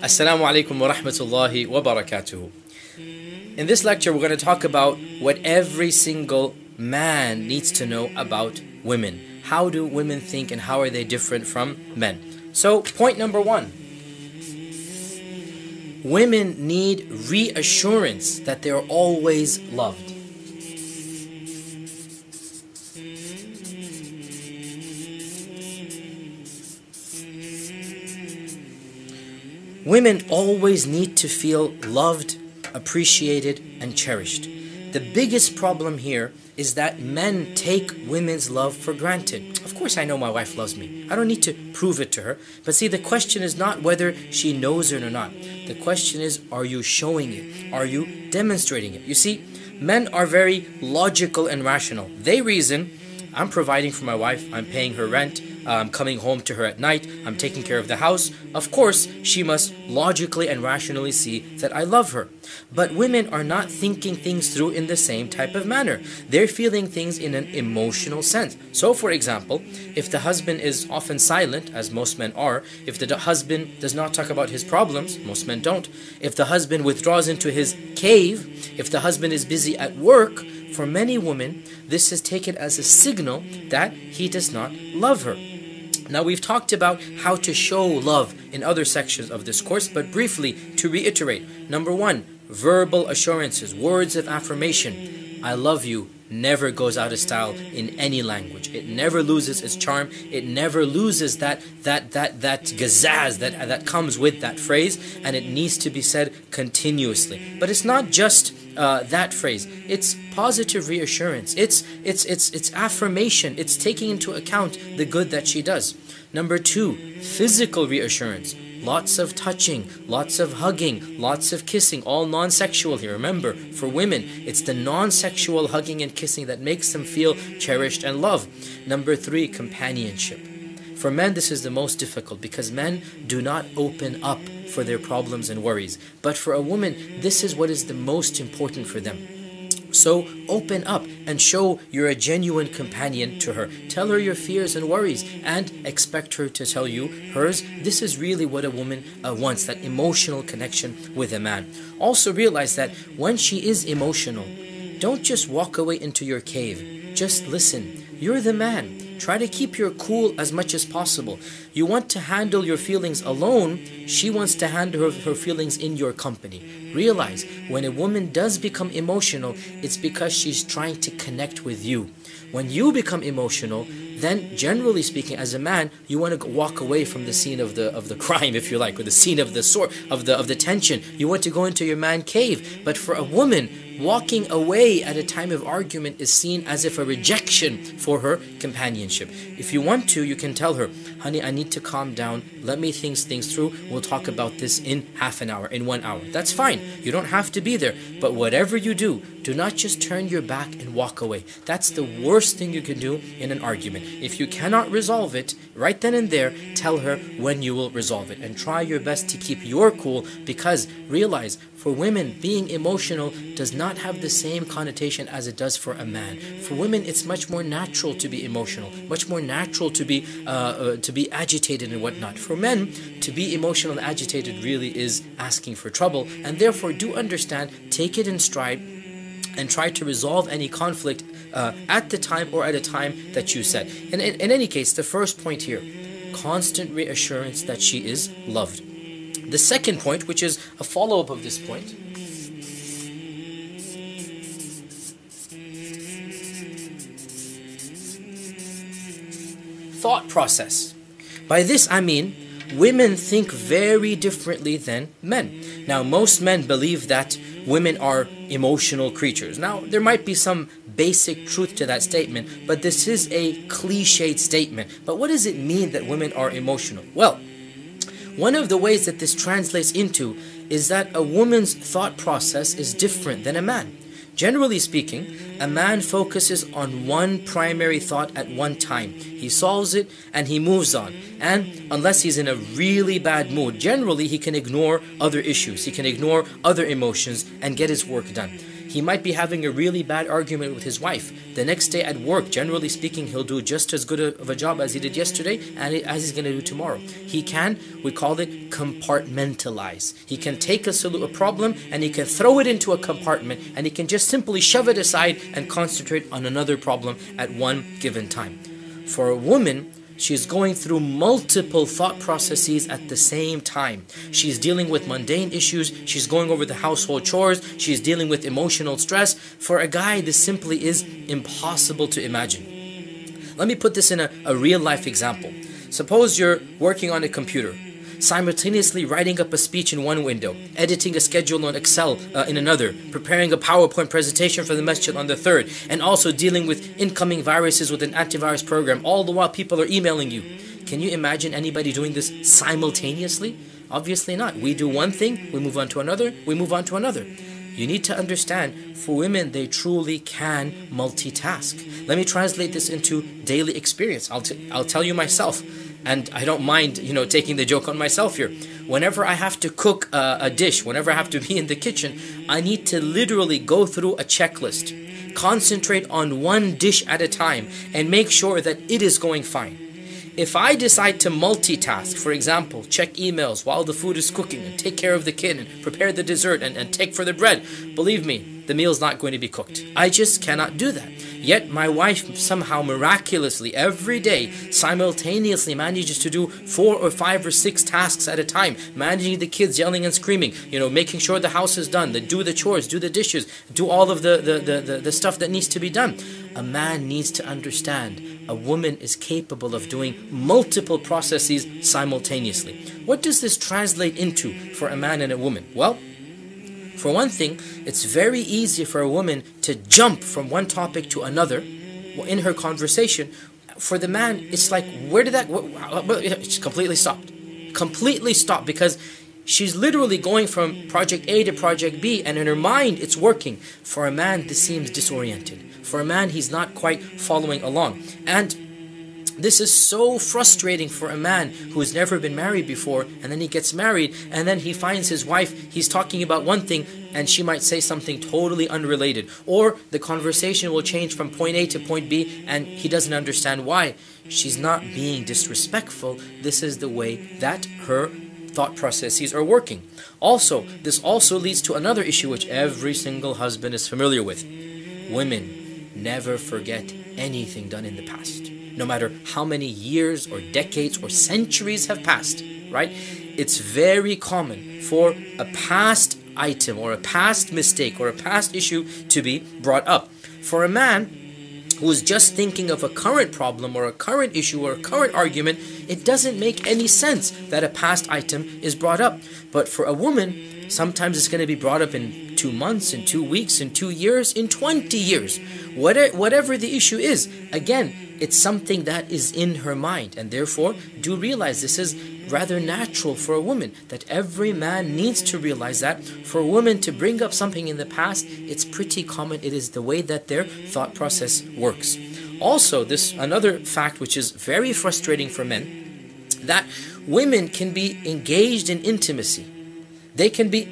Assalamu alaikum wa rahmatullahi wa barakatuhu. In this lecture, we're going to talk about what every single man needs to know about women. How do women think and how are they different from men? So, point number one. Women need reassurance that they're always loved. Women always need to feel loved, appreciated, and cherished. The biggest problem here is that men take women's love for granted. Of course I know my wife loves me. I don't need to prove it to her. But see, the question is not whether she knows it or not. The question is, are you showing it? Are you demonstrating it? You see, men are very logical and rational. They reason, I'm providing for my wife, I'm paying her rent, I'm coming home to her at night, I'm taking care of the house. Of course, she must logically and rationally see that I love her. But women are not thinking things through in the same type of manner. They're feeling things in an emotional sense. So for example, if the husband is often silent, as most men are, if the husband does not talk about his problems, most men don't, if the husband withdraws into his cave, if the husband is busy at work, for many women, this is taken as a signal that he does not love her. Now, we've talked about how to show love in other sections of this course, but briefly, to reiterate, number one, verbal assurances, words of affirmation. I love you never goes out of style in any language. It never loses its charm. It never loses that gazaz that comes with that phrase, and it needs to be said continuously. But it's not just that phrase. It's positive reassurance. It's affirmation. It's taking into account the good that she does. Number two, physical reassurance. Lots of touching, lots of hugging, lots of kissing, all non-sexual here. Remember, for women, it's the non-sexual hugging and kissing that makes them feel cherished and loved. Number three, companionship. For men, this is the most difficult because men do not open up for their problems and worries. But for a woman, this is what is the most important for them. So open up and show you're a genuine companion to her. Tell her your fears and worries and expect her to tell you hers. This is really what a woman wants, that emotional connection with a man. Also realize that when she is emotional, don't just walk away into your cave. Just listen. You're the man. Try to keep your cool as much as possible. You want to handle your feelings alone. She wants to handle her feelings in your company. Realize, when a woman does become emotional, it's because she's trying to connect with you. When you become emotional, then generally speaking, as a man, you want to walk away from the scene of the crime, if you like, or the scene of the sword, of the tension. You want to go into your man cave. But for a woman, walking away at a time of argument is seen as if a rejection for her companionship. If you want to, you can tell her, honey, I need to calm down. Let me think things through. We'll talk about this in half an hour, in 1 hour. That's fine. You don't have to be there. But whatever you do not just turn your back and walk away. That's the worst thing you can do in an argument. If you cannot resolve it, right then and there, tell her when you will resolve it. And try your best to keep your cool, because realize, for women, being emotional does not have the same connotation as it does for a man. For women, it's much more natural to be emotional, much more natural to be agitated and whatnot. For men, to be emotional and agitated really is asking for trouble, and therefore do understand, take it in stride, and try to resolve any conflict at the time or at a time that you set. And in any case, the first point here, constant reassurance that she is loved. The second point, which is a follow-up of this point, thought process. By this I mean, women think very differently than men. Now, most men believe that women are emotional creatures. Now, there might be some basic truth to that statement, but this is a cliched statement. But what does it mean that women are emotional? Well, one of the ways that this translates into is that a woman's thought process is different than a man. Generally speaking, a man focuses on one primary thought at one time. He solves it and he moves on. And unless he's in a really bad mood, generally he can ignore other issues. He can ignore other emotions and get his work done. He might be having a really bad argument with his wife. The next day at work, generally speaking, he'll do just as good of a job as he did yesterday and as he's going to do tomorrow. He can, we call it compartmentalize. He can take a problem and he can throw it into a compartment and he can just simply shove it aside and concentrate on another problem at one given time. For a woman, she's going through multiple thought processes at the same time. She's dealing with mundane issues. She's going over the household chores. She's dealing with emotional stress. For a guy, this simply is impossible to imagine. Let me put this in a real life example. Suppose you're working on a computer, simultaneously writing up a speech in one window, editing a schedule on Excel in another, preparing a PowerPoint presentation for the masjid on the third, and also dealing with incoming viruses with an antivirus program, all the while people are emailing you. Can you imagine anybody doing this simultaneously? Obviously not. We do one thing, we move on to another, we move on to another. You need to understand, for women, they truly can multitask. Let me translate this into daily experience. I'll tell you myself. And I don't mind, taking the joke on myself here. Whenever I have to cook a dish, whenever I have to be in the kitchen, I need to literally go through a checklist, concentrate on one dish at a time, and make sure that it is going fine. If I decide to multitask, for example, check emails while the food is cooking, and take care of the kid, and prepare the dessert, and take for the bread, believe me, the meal's not going to be cooked. I just cannot do that. Yet my wife somehow miraculously every day simultaneously manages to do 4 or 5 or 6 tasks at a time, managing the kids yelling and screaming, making sure the house is done, do the chores, do the dishes, do all of the stuff that needs to be done. A man needs to understand a woman is capable of doing multiple processes simultaneously. What does this translate into for a man and a woman? Well, for one thing, it's very easy for a woman to jump from one topic to another in her conversation. For the man, it's like, it's completely stopped. Completely stopped, because she's literally going from project A to project B, and in her mind, it's working. For a man, this seems disoriented. For a man, he's not quite following along. And this is so frustrating for a man who has never been married before, and then he gets married, and then he finds his wife, he's talking about one thing, and she might say something totally unrelated. Or the conversation will change from point A to point B, and he doesn't understand why. She's not being disrespectful. This is the way that her thought processes are working. Also, this also leads to another issue which every single husband is familiar with. Women never forget anything done in the past. No matter how many years or decades or centuries have passed, right? It's very common for a past item or a past mistake or a past issue to be brought up. For a man who is just thinking of a current problem or a current issue or a current argument, it doesn't make any sense that a past item is brought up. But for a woman, sometimes it's going to be brought up in 2 months, in 2 weeks, in 2 years, in 20 years. Whatever the issue is, again, it's something that is in her mind. And therefore, do realize this is rather natural for a woman, that every man needs to realize that. For a woman to bring up something in the past, it's pretty common. It is the way that their thought process works. Also, this another fact which is very frustrating for men, that women can be engaged in intimacy. They can be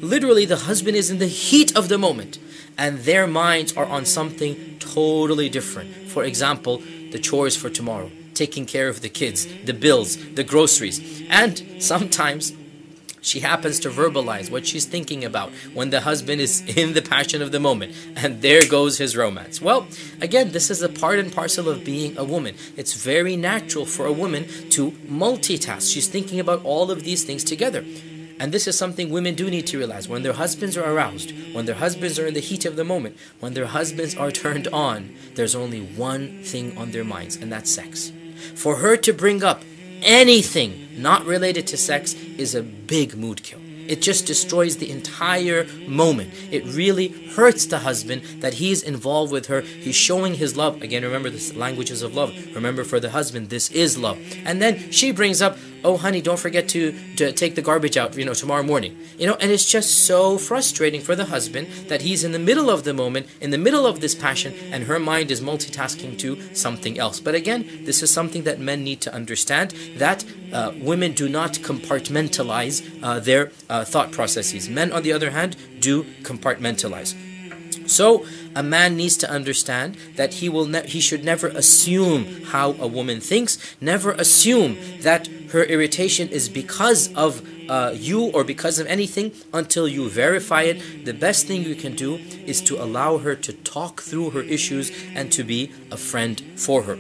literally the husband is in the heat of the moment, and their minds are on something totally different. For example, the chores for tomorrow, taking care of the kids, the bills, the groceries. And sometimes she happens to verbalize what she's thinking about when the husband is in the passion of the moment, and there goes his romance. Well, again, this is a part and parcel of being a woman. It's very natural for a woman to multitask. She's thinking about all of these things together. And this is something women do need to realize. When their husbands are aroused, when their husbands are in the heat of the moment, when their husbands are turned on, there's only one thing on their minds, and that's sex. For her to bring up anything not related to sex is a big mood kill. It just destroys the entire moment. It really hurts the husband that he's involved with her. He's showing his love. Again, remember the languages of love. Remember, for the husband, this is love. And then she brings up, oh honey, don't forget to take the garbage out, tomorrow morning. And it's just so frustrating for the husband that he's in the middle of the moment, in the middle of this passion, and her mind is multitasking to something else. But again, this is something that men need to understand, that women do not compartmentalize their thought processes. Men, on the other hand, do compartmentalize. So a man needs to understand that he should never assume how a woman thinks. Never assume that her irritation is because of you or because of anything until you verify it. The best thing you can do is to allow her to talk through her issues and to be a friend for her.